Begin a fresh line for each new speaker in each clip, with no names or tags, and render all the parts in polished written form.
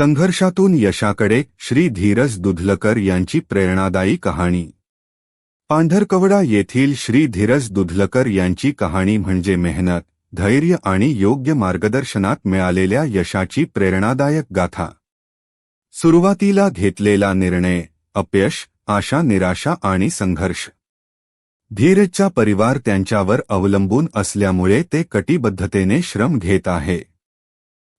संघर्षातून यशाकडे श्री धीरज दुधलकर यांची प्रेरणादायी कहाणी। पांढरकवडा येथील श्री धीरज दुधलकर यांची कहाणी म्हणजे मेहनत, धैर्य आणि योग्य मार्गदर्शनात मिळालेल्या यशाची प्रेरणादायक गाथा। सुरुवातीला घेतलेला निर्णय, अपयश, आशा, निराशा आणि संघर्ष। धीरजचा परिवार त्यांच्यावर अवलंबून असल्यामुळे ते कटिबद्धतेने श्रम घेत आहे।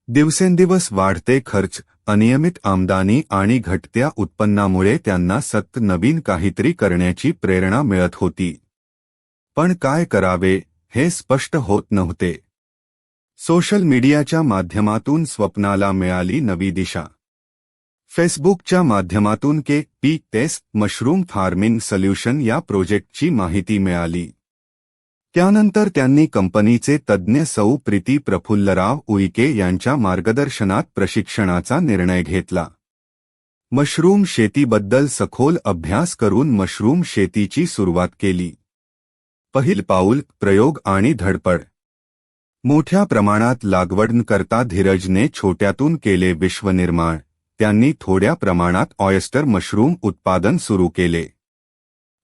दिवसेंदिवस वाढते खर्च, अनियमित आमदानी आणि घटत्या उत्पन्नामुळे त्यांना सतत नवीन काहीतरी करण्याची प्रेरणा मिळत होती। पण काय करावे हे स्पष्ट होत नव्हते। सोशल मीडियाच्या माध्यमातून स्वप्नाला मिळाली नवी दिशा। फेसबुकच्या माध्यमातून के.पी.एस. मशरूम फार्मिंग सोल्युशन या प्रोजेक्टची माहिती मिळाली। त्यानंतर त्यांनी कंपनीचे तज्ज्ञ सौ प्रीती प्रफुल्लराव उईके यांच्या मार्गदर्शनात प्रशिक्षणाचा निर्णय घेतला। मशरूम शेतीबद्दल सखोल अभ्यास करून मशरूम शेतीची सुरुवात केली। पहिल पाऊल, प्रयोग आणि धडपड। मोठ्या प्रमाणात लागवड करता धीरजने छोट्यातून केले विश्वनिर्माण। त्यांनी थोड्या प्रमाणात ऑयस्टर मशरूम उत्पादन सुरू केले।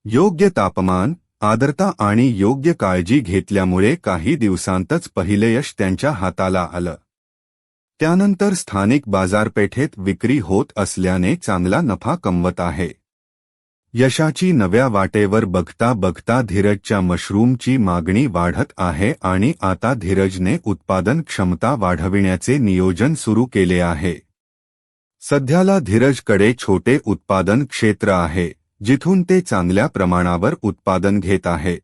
योग्य तापमान, आर्द्रता आणि योग्य काळजी घेतल्यामुळे काही दिवसांतच पहिले यश त्यांच्या हाताला आलं। त्यानंतर स्थानिक बाजारपेठेत विक्री होत असल्याने चांगला नफा कमवत आहे। यशाची नव्या वाटेवर बघता बघता धीरजच्या मशरूमची मागणी वाढत आहे आणि आता धीरजने उत्पादन क्षमता वाढविण्याचे नियोजन सुरू केले आहे। सध्याला धीरजकडे छोटे उत्पादन क्षेत्र आहे, जिथून ते चांगल्या प्रमाणावर उत्पादन घेत आहेत।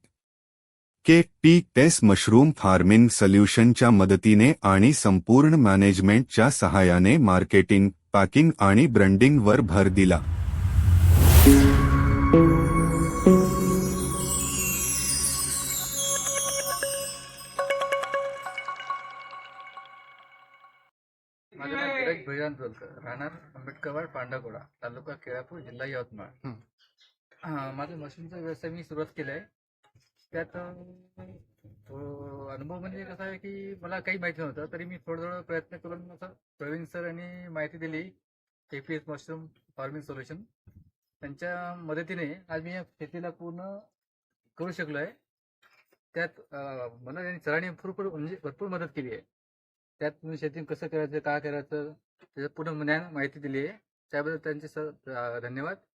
के.पी.एस. मशरूम फार्मिंग सोल्युशनच्या मदतीने आणि संपूर्ण मॅनेजमेंटच्या सहाय्याने मार्केटिंग, पॅकिंग आणि ब्रँडिंगवर भर दिला।
माझं नाव धीरज भैयान जोलकर, राहणार आंबेडकरवाड, पांढरकवडा, तालुका केळापूर, जिल्हा यवतमाळ। माझं मशरूमचा व्यवसाय मी सुरुवात केला आहे। त्यात अनुभव म्हणजे कसा आहे की मला काही माहिती नव्हतं, तरी मी थोडं प्रयत्न करून असं प्रवीण सर यांनी माहिती दिली, के.पी.एस. Mushroom farming solution. त्यांच्या मदतीने आज मी या शेतीला पूर्ण करू शकलो आहे। त्यात मला त्यांनी सरांनी भरपूर मदत केली आहे। त्यात मी शेती कसं करायचं, काय करायचं, त्याचं पूर्ण माहिती दिली आहे। त्याबद्दल त्यांचे सर धन्यवाद।